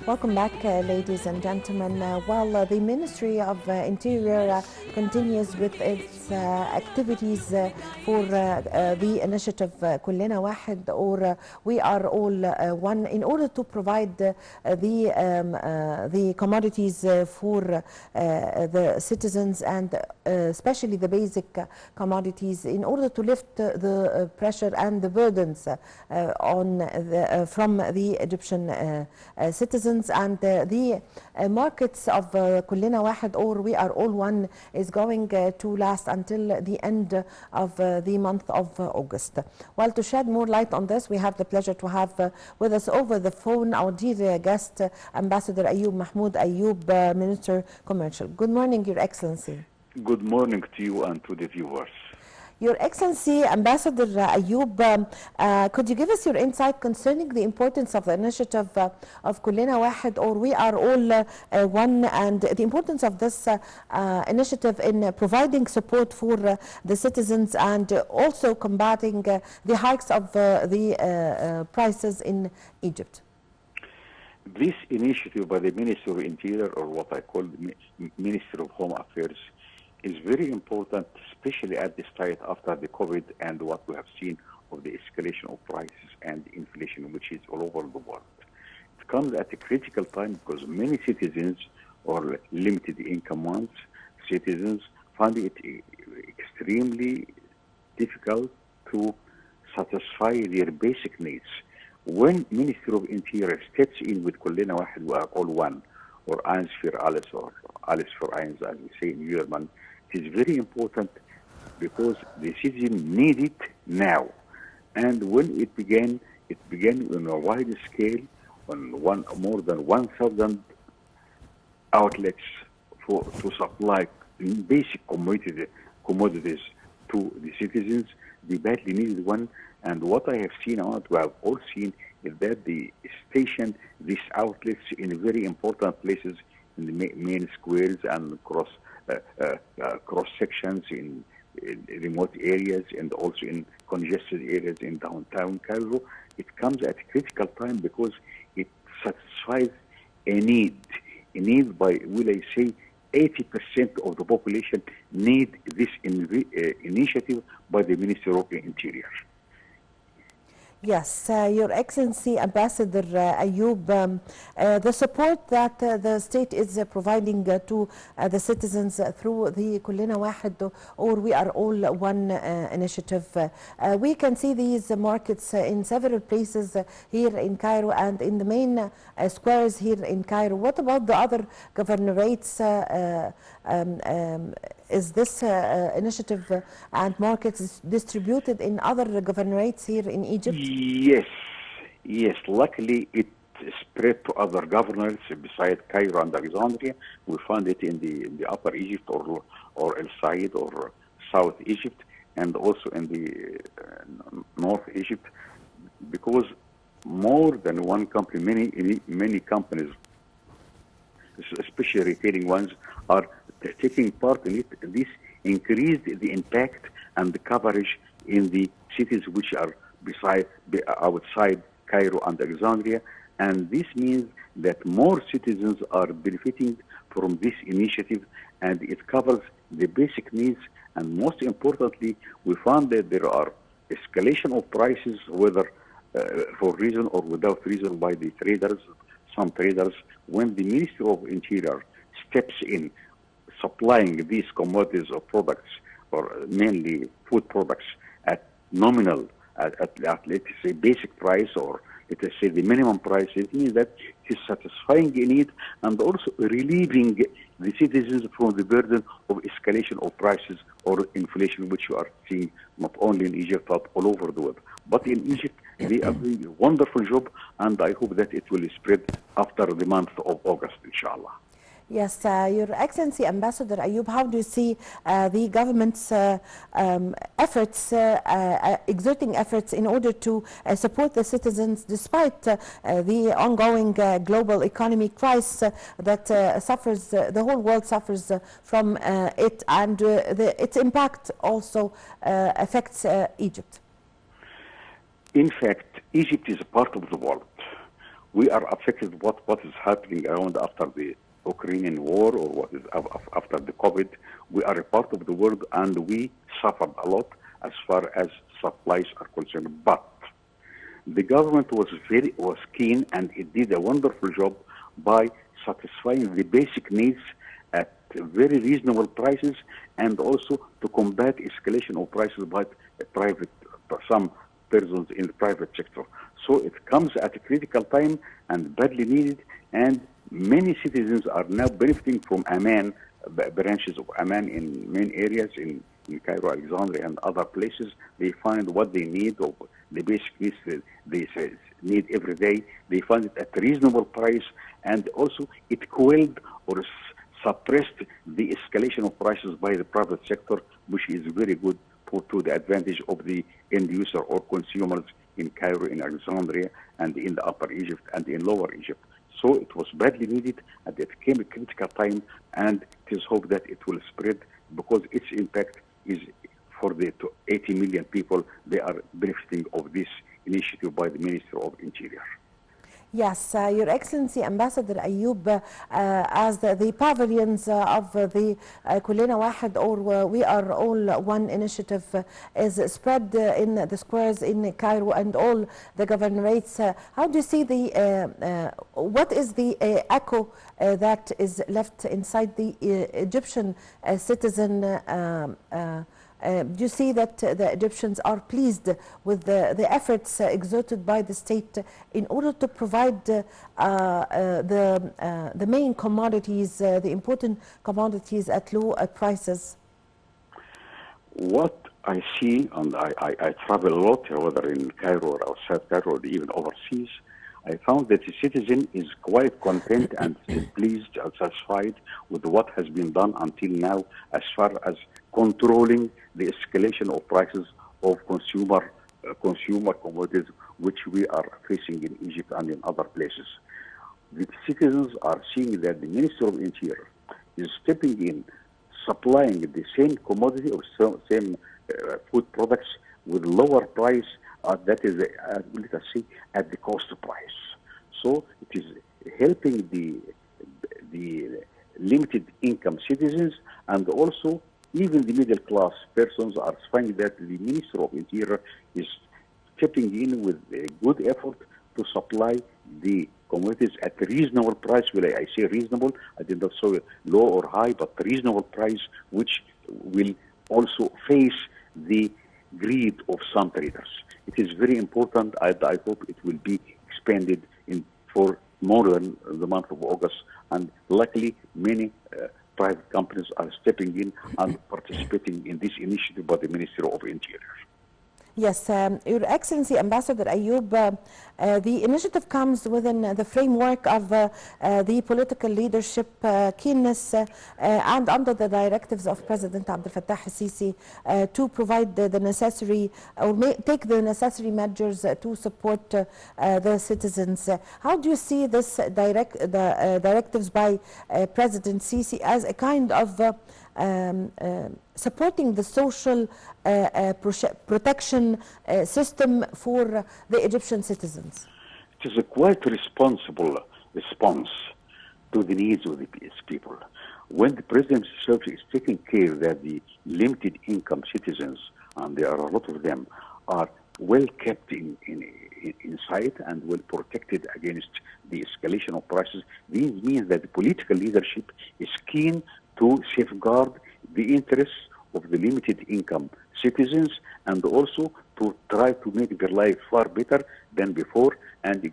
Welcome back, ladies and gentlemen. The Ministry of Interior continues with its activities for the initiative كلنا واحد, or we are all one, in order to provide the commodities for the citizens, and especially the basic commodities, in order to lift the pressure and the burdens from the Egyptian citizens. And the markets of كلنا واحد, or we are all one, is going to last until the end of the month of August. Well, to shed more light on this, we have the pleasure to have with us over the phone our dear guest, Ambassador Ayoub Mahmoud Ayoub, Minister Commercial. Good morning, Your Excellency. Good morning to you and to the viewers. Your Excellency, Ambassador Ayoub, could you give us your insight concerning the importance of the initiative of كلنا واحد, or we are all one, and the importance of this initiative in providing support for the citizens and also combating the hikes of the prices in Egypt? This initiative by the Ministry of Interior, or what I call the Ministry of Home Affairs, is very important, especially at this time after the COVID and what we have seen of the escalation of prices and inflation, which is all over the world. It comes at a critical time because many citizens, or limited income ones, citizens, find it extremely difficult to satisfy their basic needs. When Ministry of Interior steps in with كلنا واحد, we are all one, or eins für alles, or alles für eins, as we say in German, it is very important because the citizen need it now. And when it began on a wide scale, on more than 1,000 outlets to supply basic commodities to the citizens, the badly needed one. And what I have seen, what we have all seen, is that the station these outlets in very important places in the main squares and cross sections in remote areas, and also in congested areas in downtown Cairo. It comes at a critical time because it satisfies a need by, will I say, 80% of the population need this initiative by the Ministry of the Interior. Yes, Your Excellency, Ambassador Ayoub, the support that the state is providing to the citizens through the كلنا واحد, or we are all one initiative. We can see these markets in several places here in Cairo and in the main squares here in Cairo. What about the other governorates? Is this initiative and markets distributed in other governorates here in Egypt? Yes. Luckily, it spread to other governors besides Cairo and Alexandria. We found it in the Upper Egypt, or El Said, or South Egypt, and also in the North Egypt, because more than one company, many companies, especially retailing ones, are taking part in it. This increased the impact and the coverage in the cities which are outside Cairo and Alexandria, and this means that more citizens are benefiting from this initiative, and it covers the basic needs. And most importantly, we found that there are escalation of prices, whether for reason or without reason, by the traders, some traders. When the Ministry of Interior steps in, supplying these commodities or products, or mainly food products, at nominal, at let's say basic price, or let's say the minimum price, it means that it is satisfying a need and also relieving the citizens from the burden of escalation of prices or inflation, which you are seeing not only in Egypt but all over the world. But in Egypt, they are doing a wonderful job, and I hope that it will spread after the month of August, inshallah. Yes, Your Excellency, Ambassador Ayoub, how do you see the government's efforts, exerting efforts in order to support the citizens despite the ongoing global economic crisis that suffers, the whole world suffers from it, and its impact also affects Egypt? In fact, Egypt is a part of the world. we are affected what is happening around after the Ukrainian war or what is after the COVID. We are a part of the world and we suffered a lot as far as supplies are concerned. But the government was keen and it did a wonderful job by satisfying the basic needs at very reasonable prices and also to combat escalation of prices by some persons in the private sector. So it comes at a critical time and badly needed, and many citizens are now benefiting from Amman, branches of Amman in main areas in Cairo, Alexandria, and other places. They find what they need, or the basic needs they need every day. They find it at a reasonable price, and also it quelled or suppressed the escalation of prices by the private sector, which is very good to the advantage of the end user or consumers in Cairo, in Alexandria, and in the Upper Egypt and in Lower Egypt. So it was badly needed, and it came a critical time, and it is hoped that it will spread because its impact is for the 80 million people. They are benefiting of this initiative by the Ministry of Interior. Yes, Your Excellency, Ambassador Ayoub, as the pavilions of the Kullena Wahed, or We Are All One initiative is spread in the squares in Cairo and all the governorates. How do you see what is the echo that is left inside the Egyptian citizen? Do you see that the Egyptians are pleased with the efforts exerted by the state in order to provide the main commodities, the important commodities at low prices? What I see, and I travel a lot, whether in Cairo or outside Cairo or even overseas, I found that the citizen is quite content and pleased and satisfied with what has been done until now as far as controlling the escalation of prices of consumer commodities, which we are facing in Egypt and in other places. The citizens are seeing that the Minister of Interior is stepping in, supplying the same commodity or same food products with lower price. That is, let us say, at the cost price. So it is helping the limited income citizens, and also even the middle class persons are finding that the Minister of Interior is stepping in with a good effort to supply the commodities at a reasonable price. Well, I say reasonable, I did not say low or high, but reasonable price, which will also face the greed of some traders. It is very important. I hope it will be expanded for more than the month of August, and luckily many private companies are stepping in and participating in this initiative by the Ministry of Interior. Yes, Your Excellency, Ambassador Ayoub, the initiative comes within the framework of the political leadership keenness and under the directives of President Abdel Fattah al-Sisi to provide the necessary or take the necessary measures to support the citizens. How do you see this directives by President Sisi as a kind of supporting the social protection system for the Egyptian citizens? It is a quite responsible response to the needs of these people. When the president himself is taking care that the limited income citizens, and there are a lot of them, are well kept in sight and well protected against the escalation of prices, this means that the political leadership is keen to safeguard the interests of the limited income citizens, and also to try to make their life far better than before, and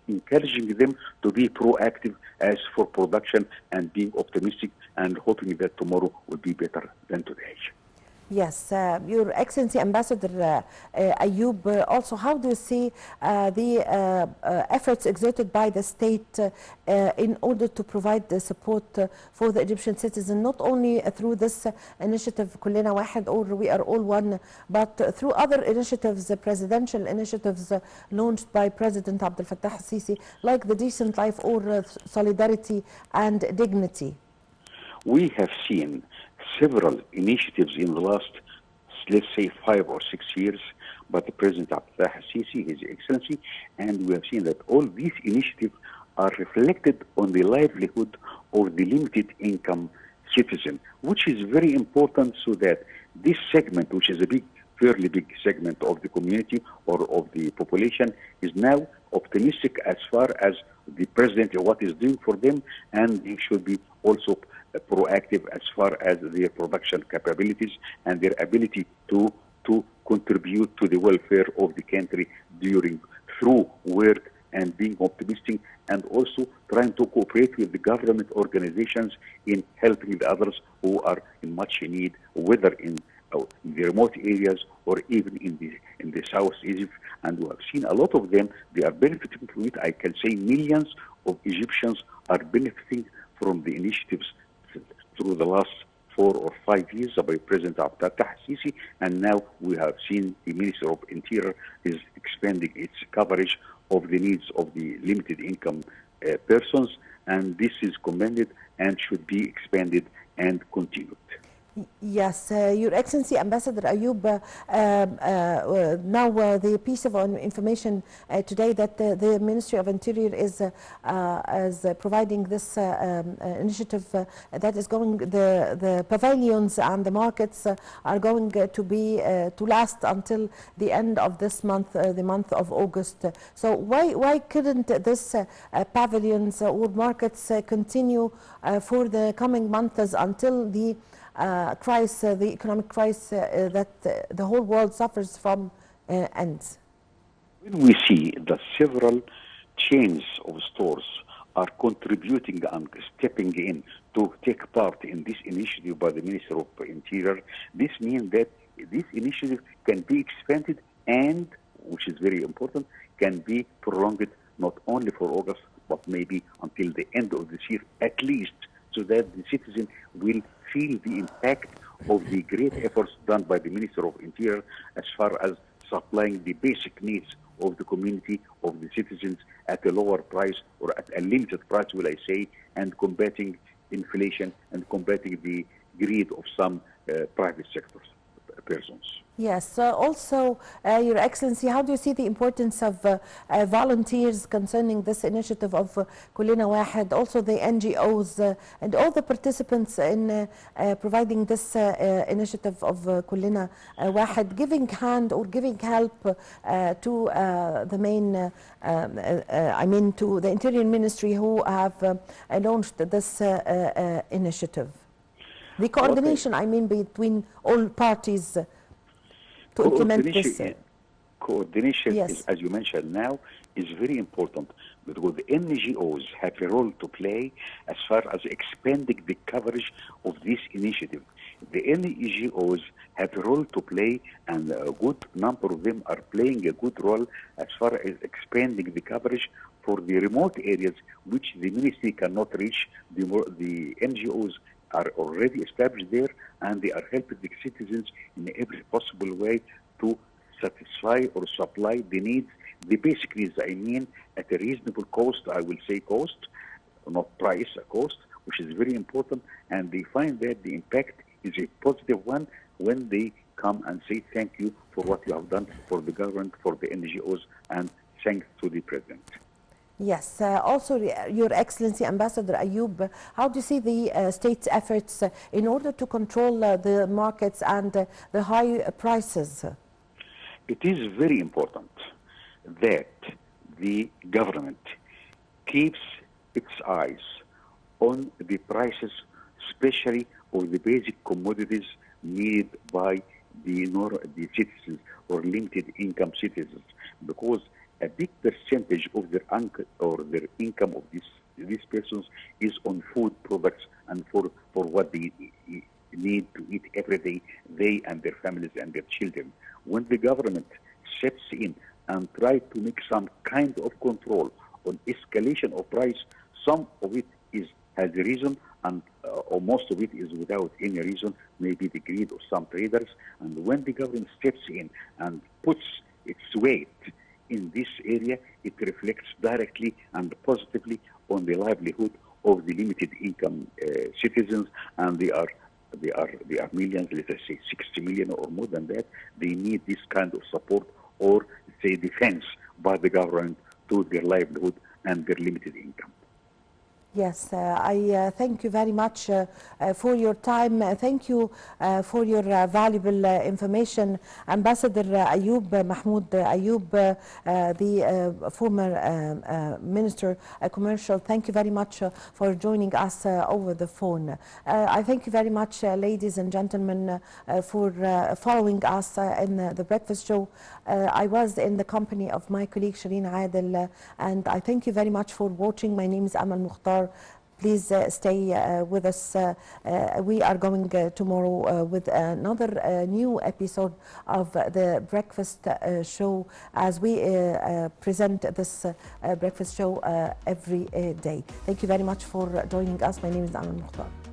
encouraging them to be proactive as for production and being optimistic and hoping that tomorrow will be better than today. Yes, Your Excellency, Ambassador Ayoub, also how do you see the efforts exerted by the state in order to provide the support for the Egyptian citizen, not only through this initiative, Kullena Wahed, or We Are All One, but through other initiatives, presidential initiatives launched by President Abdel Fattah al-Sisi, like the Decent Life or Solidarity and Dignity? We have seen several initiatives in the last, let's say, 5 or 6 years by the President Abdel Sisi, His Excellency, and we have seen that all these initiatives are reflected on the livelihood of the limited income citizen, which is very important so that this segment, which is a fairly big segment of the community or of the population, is now optimistic as far as the president and what is doing for them, and he should be also proactive as far as their production capabilities and their ability to contribute to the welfare of the country through work and being optimistic, and also trying to cooperate with the government organizations in helping the others who are in much need, whether in the remote areas or even in the South Egypt. And we have seen a lot of them, they are benefiting from it. I can say millions of Egyptians are benefiting from the initiatives through the last 4 or 5 years by President Abdel Sisi, and now we have seen the Minister of Interior is expanding its coverage of the needs of the limited income persons, and this is commended and should be expanded and continued. Yes, Your Excellency, Ambassador Ayoub, now the piece of information today that the Ministry of Interior is providing this initiative that is going, the pavilions and the markets are going to last until the end of this month, the month of August. So why couldn't this pavilions or markets continue for the coming months until the the economic crisis that the whole world suffers from ends? When we see that several chains of stores are contributing and stepping in to take part in this initiative by the Minister of Interior, this means that this initiative can be expanded and, which is very important, can be prolonged not only for August, but maybe until the end of this year at least, so that the citizen will feel the impact of the great efforts done by the Minister of Interior as far as supplying the basic needs of the community, of the citizens at a lower price or at a limited price, will I say, and combating inflation and combating the greed of some private sectors, persons. Yes, also, Your Excellency, how do you see the importance of volunteers concerning this initiative of Kullina Wahed, also the NGOs and all the participants in providing this initiative of Kullina Wahed, giving hand or giving help to the main, to the Interior Ministry who have launched this initiative? The coordination, between all parties to implement this. Coordination, yes, is, as you mentioned now, is very important because the NGOs have a role to play as far as expanding the coverage of this initiative. The NGOs have a role to play, and a good number of them are playing a good role as far as expanding the coverage for the remote areas which the ministry cannot reach. The NGOs are already established there, and they are helping the citizens in every possible way to satisfy or supply the needs, the basic needs, at a reasonable cost. I will say cost, not price, a cost, which is very important. And they find that the impact is a positive one when they come and say thank you for what you have done for the government, for the NGOs, and thanks to the president. Yes, also Your Excellency Ambassador Ayoub, how do you see the state's efforts in order to control the markets and the high prices? It is very important that the government keeps its eyes on the prices, especially of the basic commodities needed by the citizens or limited income citizens, because a big percentage of their income of these persons is on food products and for what they need to eat every day, they and their families and their children. When the government steps in and tries to make some kind of control on escalation of price, some of it has a reason, and or most of it is without any reason, maybe the greed of some traders. And when the government steps in and puts its weight in this area, it reflects directly and positively on the livelihood of the limited income citizens, and they are millions, let us say 60 million or more than that. They need this kind of support or say defense by the government to their livelihood and their limited income. Yes, I thank you very much for your time. Thank you for your valuable information. Ambassador Ayoub, Mahmoud Ayoub, the former Minister Commercial, thank you very much for joining us over the phone. I thank you very much, ladies and gentlemen, for following us in the breakfast show. I was in the company of my colleague Shireen Adel, and I thank you very much for watching. My name is Amal Mukhtar. Please stay with us. We are going tomorrow with another new episode of the breakfast show, as we present this breakfast show every day. Thank you very much for joining us. My name is Amal Mukhtar.